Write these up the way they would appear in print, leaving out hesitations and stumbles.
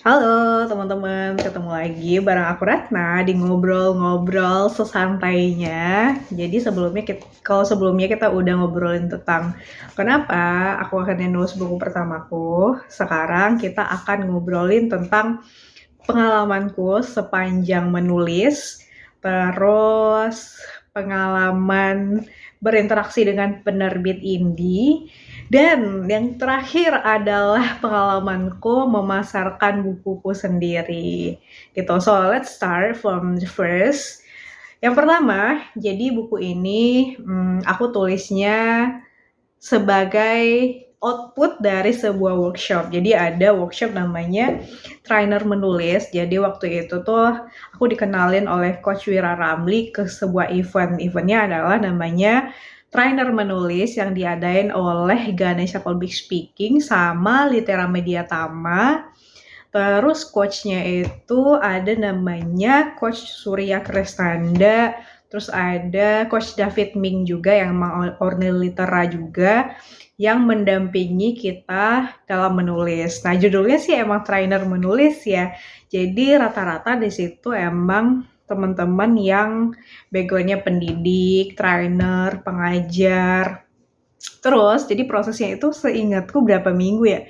Halo teman-teman, ketemu lagi bareng aku Ratna di ngobrol-ngobrol sesantainya. Jadi kalau sebelumnya kita udah ngobrolin tentang kenapa aku akhirnya nulis buku pertamaku, sekarang kita akan ngobrolin tentang pengalamanku sepanjang menulis, terus pengalaman berinteraksi dengan penerbit indie, dan yang terakhir adalah pengalamanku memasarkan bukuku sendiri. Gitu. So let's start from the first. Yang pertama, jadi buku ini aku tulisnya sebagai output dari sebuah workshop. Jadi ada workshop namanya trainer menulis. Jadi waktu itu tuh aku dikenalin oleh Coach Wira Ramli ke sebuah event. Eventnya adalah namanya trainer menulis yang diadain oleh Ganesha Public Speaking sama Litera Media Tama. Terus coachnya itu ada namanya Coach Surya Krestanda, terus ada Coach David Ming juga yang emang Litera juga yang mendampingi kita dalam menulis. Nah, judulnya sih emang trainer menulis ya. Jadi rata-rata di situ emang teman-teman yang backgroundnya pendidik, trainer, pengajar. Terus jadi prosesnya itu seingatku berapa minggu ya?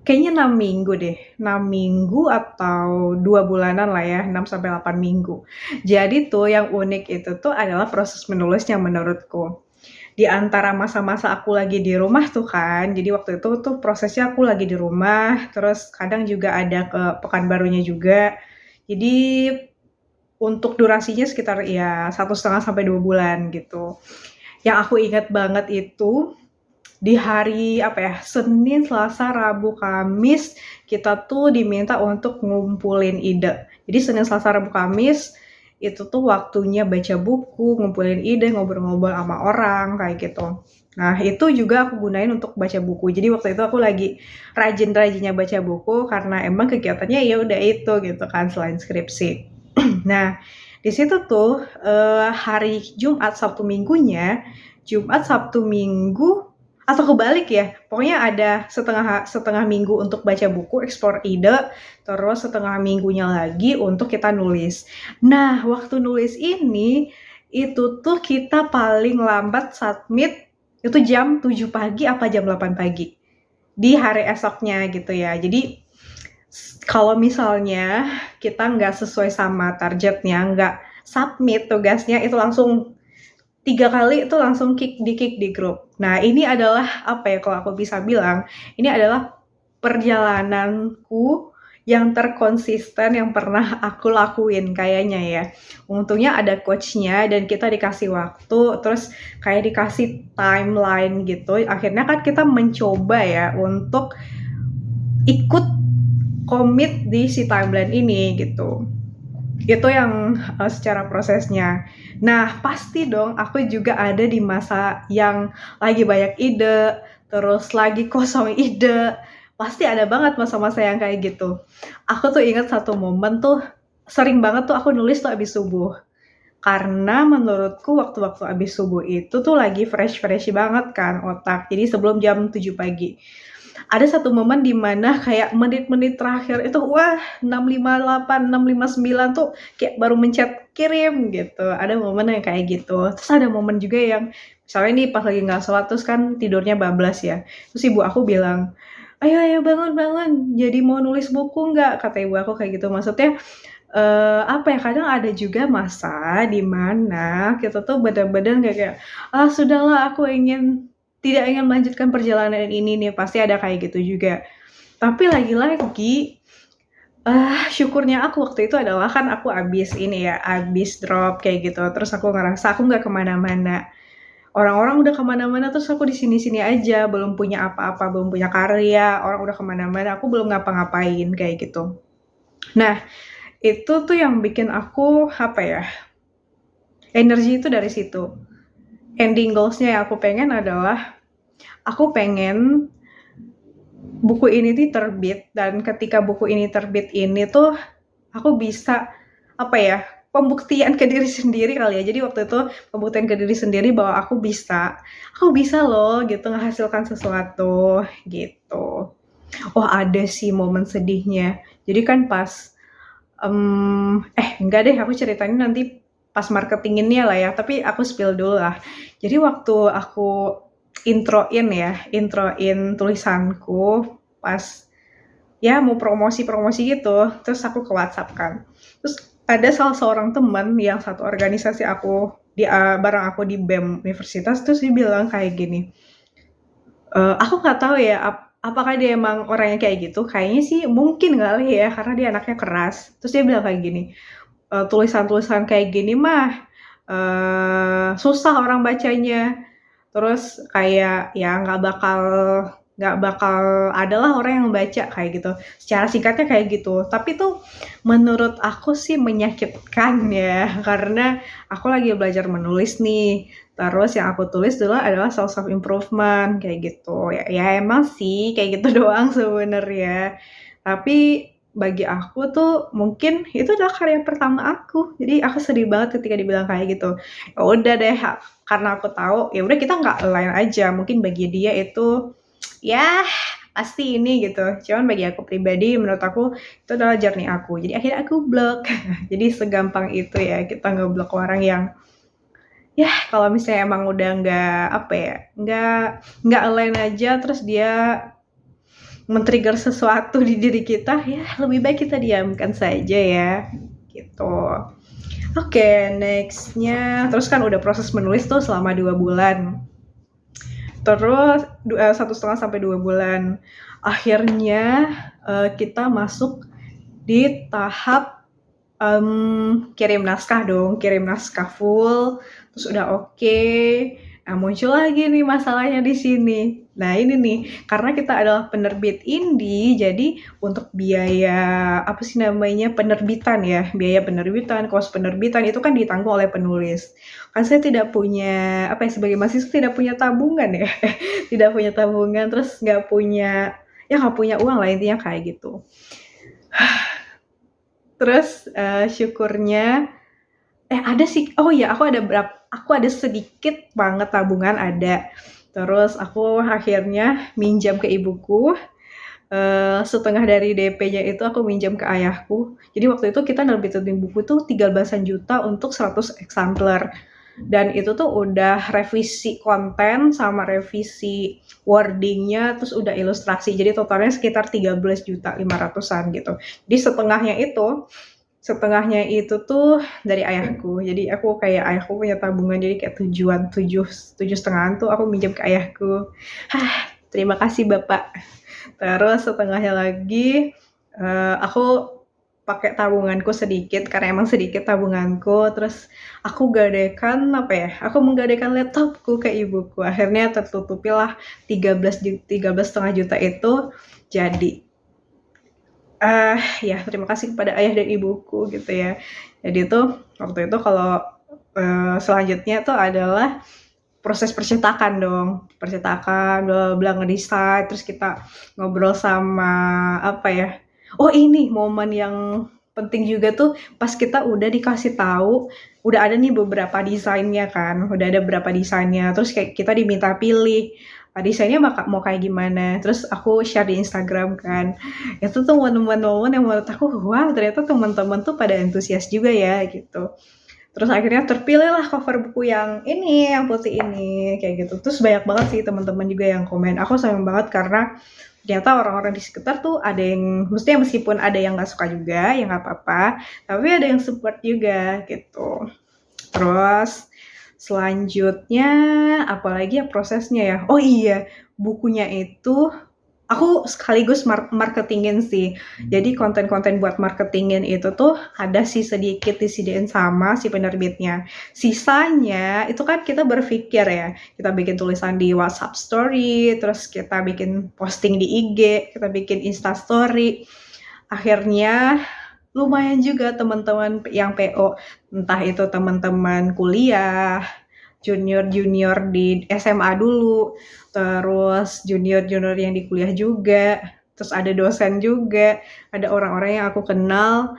Kayaknya 6 minggu deh, 6 minggu atau 2 bulanan lah ya, 6-8 minggu. Jadi tuh yang unik itu tuh adalah proses menulisnya menurutku. Di antara masa-masa aku lagi di rumah tuh kan, jadi waktu itu tuh prosesnya aku lagi di rumah, terus kadang juga ada ke Pekanbarunya juga. Jadi untuk durasinya sekitar ya 1,5 sampai 2 bulan gitu. Yang aku ingat banget itu di hari apa ya, Senin, Selasa, Rabu, Kamis kita tuh diminta untuk ngumpulin ide. Jadi Senin, Selasa, Rabu, Kamis itu tuh waktunya baca buku, ngumpulin ide, ngobrol-ngobrol sama orang kayak gitu. Nah, itu juga aku gunain untuk baca buku. Jadi waktu itu aku lagi rajin-rajinnya baca buku karena emang kegiatannya ya udah itu gitu kan selain skripsi. Nah, di situ tuh hari Jumat, Sabtu, Minggunya, Jumat, Sabtu, Minggu atau kebalik ya, pokoknya ada setengah minggu untuk baca buku, explore ide, terus setengah minggunya lagi untuk kita nulis. Nah, waktu nulis ini, itu tuh kita paling lambat submit itu jam 7 pagi apa jam 8 pagi di hari esoknya gitu ya. Jadi kalau misalnya kita nggak sesuai sama targetnya, nggak submit tugasnya, itu langsung 3 kali itu langsung kick di grup. Nah, ini adalah apa ya, kalau aku bisa bilang, ini adalah perjalananku yang terkonsisten yang pernah aku lakuin kayaknya ya. Untungnya ada coachnya dan kita dikasih waktu, terus kayak dikasih timeline gitu. Akhirnya kan kita mencoba ya untuk ikut komit di si timeline ini gitu. Itu yang secara prosesnya. Nah, pasti dong aku juga ada di masa yang lagi banyak ide, terus lagi kosong ide. Pasti ada banget masa-masa yang kayak gitu. Aku tuh ingat satu momen tuh, sering banget tuh aku nulis tuh abis subuh. Karena menurutku waktu-waktu abis subuh itu tuh lagi fresh-fresh banget kan otak. Jadi sebelum jam 7 pagi. Ada satu momen di mana kayak menit-menit terakhir itu wah 658, 659 tuh kayak baru mencet kirim gitu. Ada momen yang kayak gitu. Terus ada momen juga yang misalnya nih pas lagi nggak sholat terus kan tidurnya bablas ya. Terus ibu aku bilang, ayo ayo bangun bangun, jadi mau nulis buku nggak? Kata ibu aku kayak gitu. Maksudnya apa ya, kadang ada juga masa di mana kita tuh bener-bener kayak sudahlah aku tidak ingin melanjutkan perjalanan ini nih, pasti ada kayak gitu juga. Tapi lagi-lagi, syukurnya aku waktu itu adalah kan aku abis drop kayak gitu, terus aku ngerasa aku nggak kemana-mana. Orang-orang udah kemana-mana, terus aku di sini-sini aja, belum punya apa-apa, belum punya karya, orang udah kemana-mana, aku belum ngapa-ngapain kayak gitu. Nah, itu tuh yang bikin aku apa ya, energi itu dari situ. Ending goals-nya yang aku pengen adalah aku pengen buku ini tuh terbit, dan ketika buku ini terbit ini tuh aku bisa apa ya, pembuktian ke diri sendiri kali ya. Jadi waktu itu pembuktian ke diri sendiri bahwa aku bisa loh gitu ngehasilkan sesuatu gitu. Oh ada sih momen sedihnya. Jadi kan pas, enggak deh aku ceritain nanti pas marketinginnya lah ya, tapi aku spill dulu lah. Jadi waktu aku introin tulisanku pas ya mau promosi-promosi gitu, terus aku ke WhatsApp kan. Terus ada salah seorang teman yang satu organisasi aku bareng aku di BEM universitas, terus dia bilang kayak gini, aku nggak tahu ya apakah dia emang orangnya kayak gitu, kayaknya sih mungkin kali ya karena dia anaknya keras. Terus dia bilang kayak gini, tulisan-tulisan kayak gini mah susah orang bacanya. Terus kayak ya nggak bakal adalah orang yang baca kayak gitu. Secara singkatnya kayak gitu. Tapi tuh menurut aku sih menyakitkan ya karena aku lagi belajar menulis nih. Terus yang aku tulis dulu adalah self improvement kayak gitu. Ya emang sih kayak gitu doang sebenarnya. Tapi bagi aku tuh mungkin itu adalah karya pertama aku. Jadi aku sedih banget ketika dibilang kayak gitu. Ya udah deh, karena aku tahu ya udah kita nggak align aja. Mungkin bagi dia itu ya pasti ini gitu. Cuman bagi aku pribadi menurut aku itu adalah journey aku. Jadi akhirnya aku blok. Jadi segampang itu ya kita ngeblok orang yang ya kalau misalnya emang udah nggak apa ya nggak align aja terus dia men-trigger sesuatu di diri kita, ya lebih baik kita diamkan saja ya, gitu. Oke, nextnya, terus kan udah proses menulis tuh selama 2 bulan. Terus 1,5 sampai 2 bulan. Akhirnya kita masuk di tahap kirim naskah dong, kirim naskah full, terus udah oke. Nah muncul lagi nih masalahnya di sini. Nah ini nih, karena kita adalah penerbit indie, jadi untuk biaya apa sih namanya penerbitan ya, biaya penerbitan, kos penerbitan itu kan ditanggung oleh penulis. Kan saya tidak punya apa ya sebagai mahasiswa tidak punya tabungan ya, tidak punya tabungan, terus nggak punya uang lah intinya kayak gitu. Terus syukurnya ada sih, oh ya aku ada sedikit banget tabungan ada. Terus aku akhirnya minjam ke ibuku, setengah dari DP-nya itu aku minjam ke ayahku. Jadi waktu itu kita nerbitin buku tuh 13 juta untuk 100 eksemplar. Dan itu tuh udah revisi konten sama revisi wordingnya, terus udah ilustrasi. Jadi totalnya sekitar 13.500.000-an gitu. Jadi setengahnya itu tuh dari ayahku. Jadi aku kayak ayahku punya tabungan, jadi kayak tujuh setengahan tuh aku minjem ke ayahku. Terima kasih bapak. Terus setengahnya lagi aku pakai tabunganku sedikit karena emang sedikit tabunganku. Terus aku menggadaikan laptopku ke ibuku. Akhirnya tertutupilah 13,5 juta itu jadi. Ya terima kasih kepada ayah dan ibuku gitu ya. Jadi tuh waktu itu kalau selanjutnya tuh adalah proses percetakan dong, percetakan, bla ngedesain, terus kita ngobrol sama apa ya. Oh ini momen yang penting juga tuh pas kita udah dikasih tahu, udah ada nih beberapa desainnya kan, udah ada beberapa desainnya, terus kayak kita diminta pilih desainnya mau kayak gimana, terus aku share di Instagram kan. Itu tuh momen-momen yang menurut aku wah ternyata teman-teman tuh pada antusias juga ya gitu. Terus akhirnya terpilihlah cover buku yang ini, yang putih ini, kayak gitu. Terus banyak banget sih teman-teman juga yang komen. Aku senang banget karena ternyata orang-orang di sekitar tuh ada yang, maksudnya meskipun ada yang nggak suka juga, ya nggak apa-apa, tapi ada yang support juga gitu. Terus selanjutnya apalagi ya prosesnya ya. Oh iya, bukunya itu aku sekaligus marketingin sih. Jadi konten-konten buat marketingin itu tuh ada sih sedikit disediain sama si penerbitnya. Sisanya itu kan kita berpikir ya, kita bikin tulisan di WhatsApp story, terus kita bikin posting di IG, kita bikin Insta story. Akhirnya lumayan juga teman-teman yang PO, entah itu teman-teman kuliah, junior di SMA dulu, terus junior yang di kuliah juga, terus ada dosen juga, ada orang-orang yang aku kenal,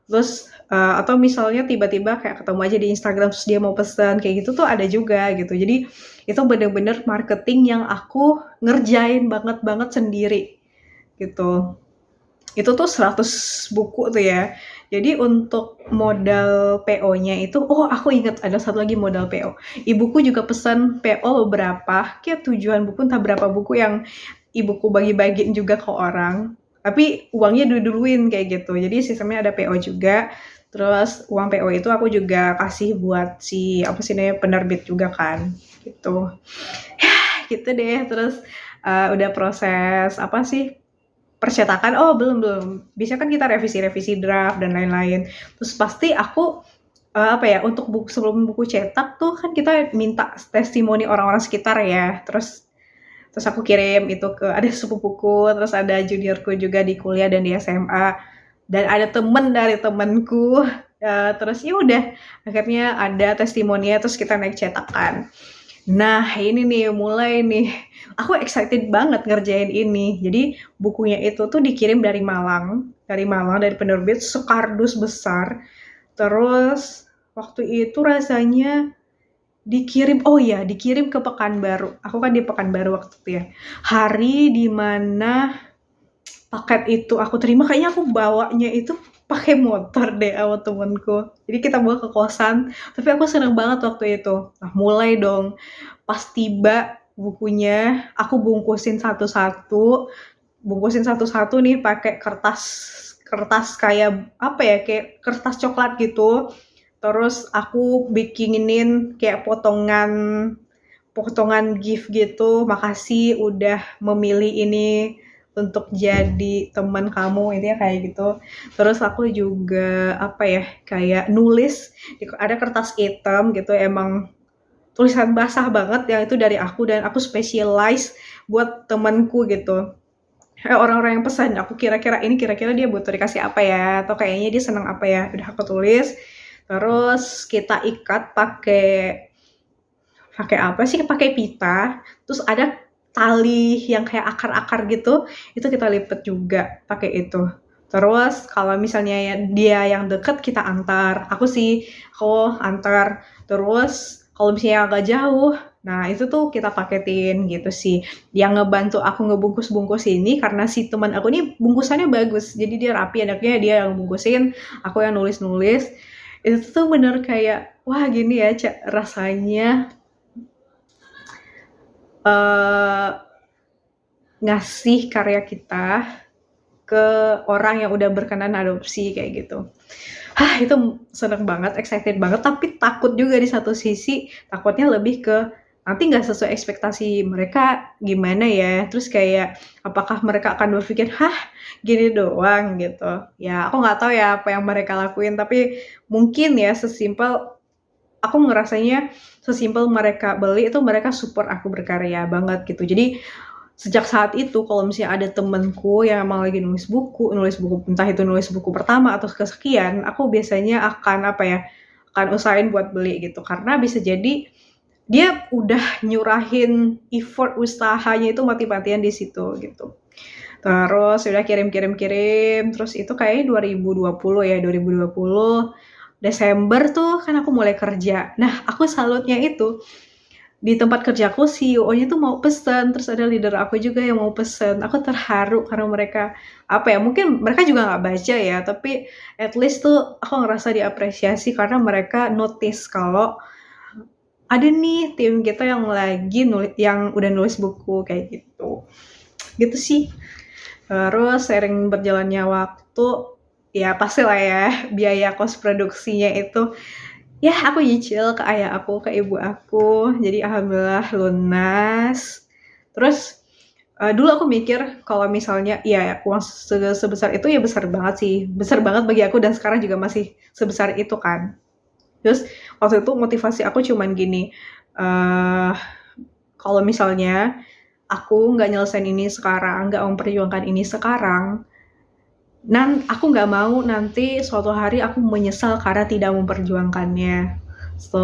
terus atau misalnya tiba-tiba kayak ketemu aja di Instagram terus dia mau pesan kayak gitu tuh ada juga gitu. Jadi itu bener-bener marketing yang aku ngerjain banget sendiri gitu. Itu tuh 100 buku tuh ya. Jadi untuk modal PO-nya itu, oh aku ingat ada satu lagi modal PO. Ibuku juga pesan PO beberapa, kayak tujuan buku entah berapa buku yang ibuku bagi-bagiin juga ke orang. Tapi uangnya dulu-duluin kayak gitu. Jadi sistemnya ada PO juga. Terus uang PO itu aku juga kasih buat si apa sih namanya penerbit juga kan. Gitu. Gitu deh. Terus udah proses apa sih percetakan, oh belum. Biasanya kan kita revisi draft dan lain-lain. Terus pasti aku apa ya untuk buku sebelum buku cetak tuh kan kita minta testimoni orang-orang sekitar ya. Terus aku kirim itu ke ada sepupuku, terus ada juniorku juga di kuliah dan di SMA, dan ada temen dari temenku. Terus ya udah akhirnya ada testimoninya terus kita naik cetakan. Nah, ini nih, mulai nih. Aku excited banget ngerjain ini. Jadi, bukunya itu tuh dikirim dari Malang, dari penerbit, sekardus besar. Terus, waktu itu rasanya dikirim ke Pekanbaru. Aku kan di Pekanbaru waktu itu ya. Hari dimana paket itu aku terima, kayaknya aku bawanya itu pakai motor deh sama temenku. Jadi kita bawa ke kosan, tapi aku seneng banget waktu itu. Nah, mulai dong. Pas tiba bukunya, aku bungkusin satu-satu nih pakai kertas kayak apa ya, kayak kertas coklat gitu. Terus aku bikinin kayak potongan gift gitu, makasih udah memilih ini untuk jadi teman kamu, intinya kayak gitu. Terus aku juga apa ya, kayak nulis, ada kertas hitam gitu, emang tulisan basah banget yang itu dari aku dan aku specialize buat temanku gitu. Orang-orang yang pesan aku kira-kira dia butuh dikasih apa ya, atau kayaknya dia seneng apa ya, udah aku tulis. Terus kita ikat pakai apa sih, pakai pita. Terus ada tali yang kayak akar-akar gitu, itu kita lipet juga pakai itu. Terus kalau misalnya dia yang deket kita antar, aku antar. Terus kalau misalnya agak jauh, nah itu tuh kita paketin gitu sih. Yang ngebantu aku ngebungkus-bungkus ini karena si teman aku ini bungkusannya bagus, jadi dia rapi, anaknya dia yang bungkusin, aku yang nulis-nulis. Itu tuh bener kayak wah gini ya rasanya ngasih karya kita ke orang yang udah berkenan adopsi kayak gitu. Itu seneng banget, excited banget, tapi takut juga di satu sisi. Takutnya lebih ke nanti nggak sesuai ekspektasi mereka gimana ya, terus kayak apakah mereka akan berpikir gini doang gitu ya. Aku nggak tahu ya apa yang mereka lakuin, tapi mungkin ya aku ngerasanya sesimpel mereka beli itu mereka support aku berkarya banget gitu. Jadi sejak saat itu kalau misalnya ada temenku yang emang lagi nulis buku, entah itu nulis buku pertama atau kesekian, aku biasanya akan usahain buat beli gitu. Karena bisa jadi dia udah nyurahin effort usahanya itu mati-matian di situ gitu. Terus udah kirim, terus itu kayaknya 2020 ya, 2020 Desember tuh kan aku mulai kerja. Nah, aku salutnya itu di tempat kerjaku CEO-nya tuh mau pesen, terus ada leader aku juga yang mau pesen. Aku terharu karena mereka mungkin mereka juga nggak baca ya, tapi at least tuh aku ngerasa diapresiasi karena mereka notice kalau ada nih tim kita yang yang udah nulis buku kayak gitu. Gitu sih. Terus sering berjalannya waktu, ya pastilah ya biaya kos produksinya itu. Ya aku nyicil ke ayah aku, ke ibu aku, jadi alhamdulillah lunas. Terus dulu aku mikir kalau misalnya ya uang sebesar itu ya besar banget sih, besar banget bagi aku dan sekarang juga masih sebesar itu kan. Terus waktu itu motivasi aku cuman gini, kalau misalnya aku nggak nyelesain ini sekarang, nggak memperjuangkan ini sekarang, aku nggak mau nanti suatu hari aku menyesal karena tidak memperjuangkannya. So,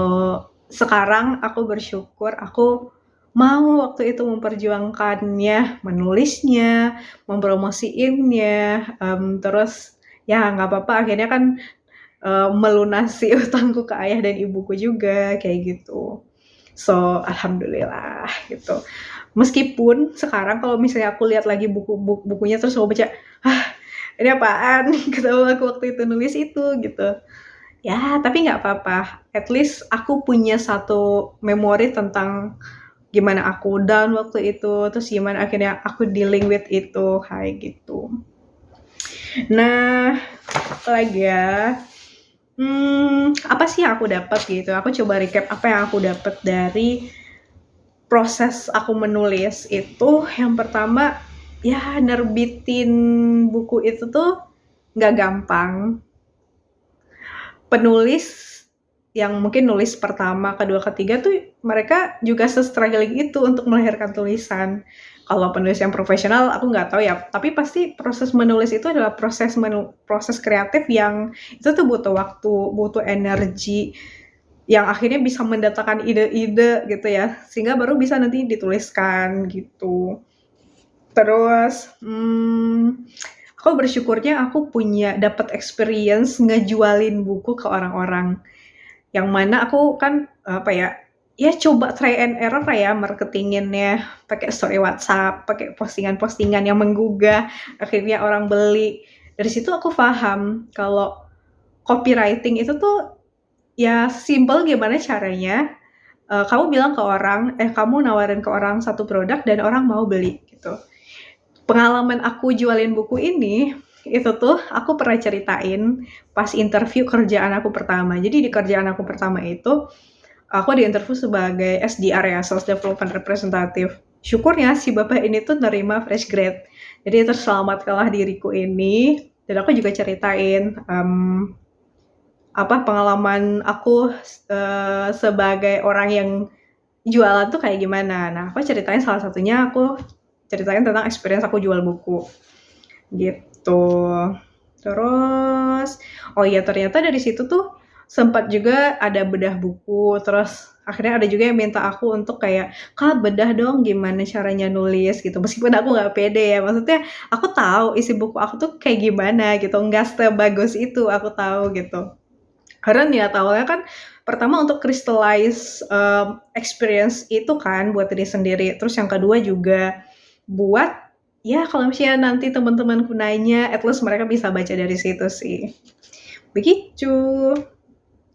sekarang aku bersyukur aku mau waktu itu memperjuangkannya, menulisnya, mempromosiinnya, terus ya nggak apa-apa akhirnya kan melunasi utangku ke ayah dan ibuku juga kayak gitu. So, alhamdulillah gitu. Meskipun sekarang kalau misalnya aku lihat lagi bukunya terus aku baca, ini apaan? Ketawa aku waktu itu nulis itu gitu. Ya, tapi nggak apa-apa. At least aku punya satu memori tentang gimana aku down waktu itu, terus gimana akhirnya aku dealing with itu, kayak gitu. Nah, apa lagi ya? Apa sih yang aku dapat gitu? Aku coba recap apa yang aku dapat dari proses aku menulis itu. Yang pertama, ya nerbitin buku itu tuh nggak gampang. Penulis yang mungkin nulis pertama, kedua, ketiga tuh mereka juga se-struggling itu untuk melahirkan tulisan. Kalau penulis yang profesional aku nggak tahu ya, tapi pasti proses menulis itu adalah proses kreatif yang itu tuh butuh waktu, butuh energi, yang akhirnya bisa mendatangkan ide-ide gitu ya, sehingga baru bisa nanti dituliskan gitu. Terus, aku bersyukurnya aku punya dapat experience ngejualin buku ke orang-orang. Yang mana aku kan ya coba try and error ya marketinginnya, pakai story WhatsApp, pakai postingan-postingan yang menggugah, akhirnya orang beli. Dari situ aku paham kalau copywriting itu tuh ya simple gimana caranya kamu bilang ke orang, kamu nawarin ke orang satu produk dan orang mau beli gitu. Pengalaman aku jualin buku ini, itu tuh aku pernah ceritain pas interview kerjaan aku pertama. Jadi di kerjaan aku pertama itu, aku diinterview sebagai SDR ya, Sales Development Representative. Syukurnya si bapak ini tuh nerima fresh grade. Jadi terselamatkanlah diriku ini. Dan aku juga ceritain pengalaman aku sebagai orang yang jualan tuh kayak gimana. Nah, aku ceritain salah satunya aku ceritain tentang experience aku jual buku gitu. Terus ternyata dari situ tuh sempat juga ada bedah buku, terus akhirnya ada juga yang minta aku untuk kayak, Kak bedah dong gimana caranya nulis gitu, meskipun aku nggak pede ya, maksudnya aku tahu isi buku aku tuh kayak gimana gitu, nggak sebagus itu aku tahu gitu. Karena niat awalnya kan pertama untuk crystallize experience itu kan buat diri sendiri, terus yang kedua juga buat ya kalau misalnya nanti teman-temanku nanya, at least mereka bisa baca dari situ sih. Begitu.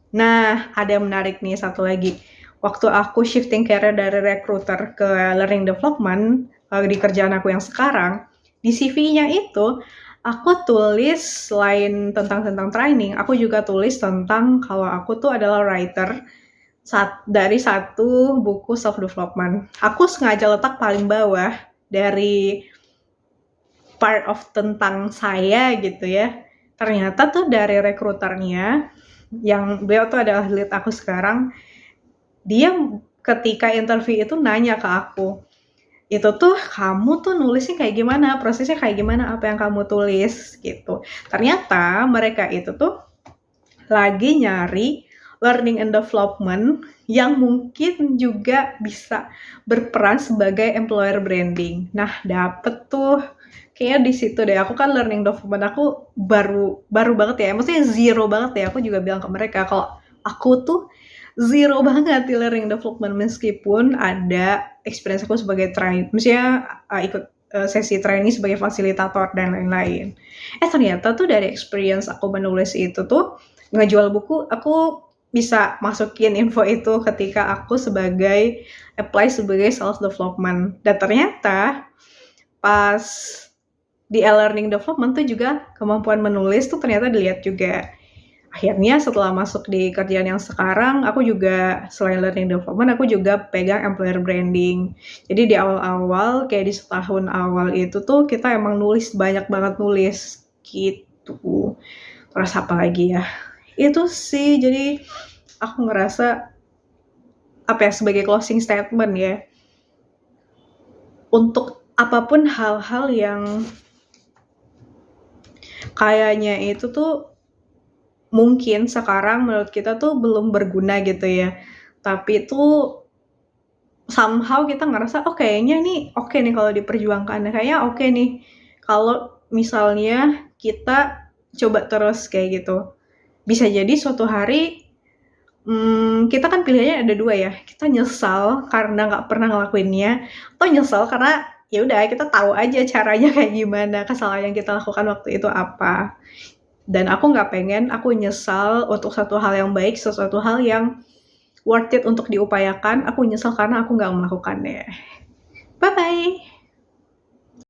Nah, ada yang menarik nih satu lagi. Waktu aku shifting career dari recruiter ke learning development di kerjaan aku yang sekarang, di CV-nya itu aku tulis selain tentang training, aku juga tulis tentang kalau aku tuh adalah writer dari satu buku self development. Aku sengaja letak paling bawah dari part of tentang saya gitu ya. Ternyata tuh dari rekruternya, yang beliau tuh adalah lead aku sekarang, dia ketika interview itu nanya ke aku, itu tuh kamu tuh nulisnya kayak gimana, prosesnya kayak gimana, apa yang kamu tulis gitu. Ternyata mereka itu tuh lagi nyari learning and development yang mungkin juga bisa berperan sebagai employer branding. Nah, dapet tuh kayaknya di situ deh. Aku kan learning development aku baru banget ya. Maksudnya zero banget ya. Aku juga bilang ke mereka kalau aku tuh zero banget di learning development meskipun ada experience aku sebagai trainer. Maksudnya ikut sesi training sebagai fasilitator dan lain-lain. Ternyata tuh dari experience aku menulis itu tuh ngejual buku, aku bisa masukin info itu ketika aku apply sebagai sales development. Dan ternyata pas di e-learning development tuh juga kemampuan menulis tuh ternyata dilihat juga. Akhirnya setelah masuk di kerjaan yang sekarang, aku juga selain learning development, aku juga pegang employer branding. Jadi di awal-awal, kayak di setahun awal itu tuh kita emang banyak banget nulis gitu. Terus apa lagi ya? Itu sih, jadi aku ngerasa sebagai closing statement ya, untuk apapun hal-hal yang kayaknya itu tuh mungkin sekarang menurut kita tuh belum berguna gitu ya, tapi itu somehow kita ngerasa kayaknya nih oke nih kalau diperjuangkan, kayaknya oke nih kalau misalnya kita coba terus kayak gitu. Bisa jadi suatu hari kita kan pilihannya ada dua ya. Kita nyesal karena nggak pernah ngelakuinnya, atau nyesal karena ya udah kita tahu aja caranya kayak gimana, kesalahan yang kita lakukan waktu itu apa. Dan aku nggak pengen aku nyesal untuk satu hal yang baik, sesuatu hal yang worth it untuk diupayakan. Aku nyesal karena aku nggak melakukannya. Bye bye.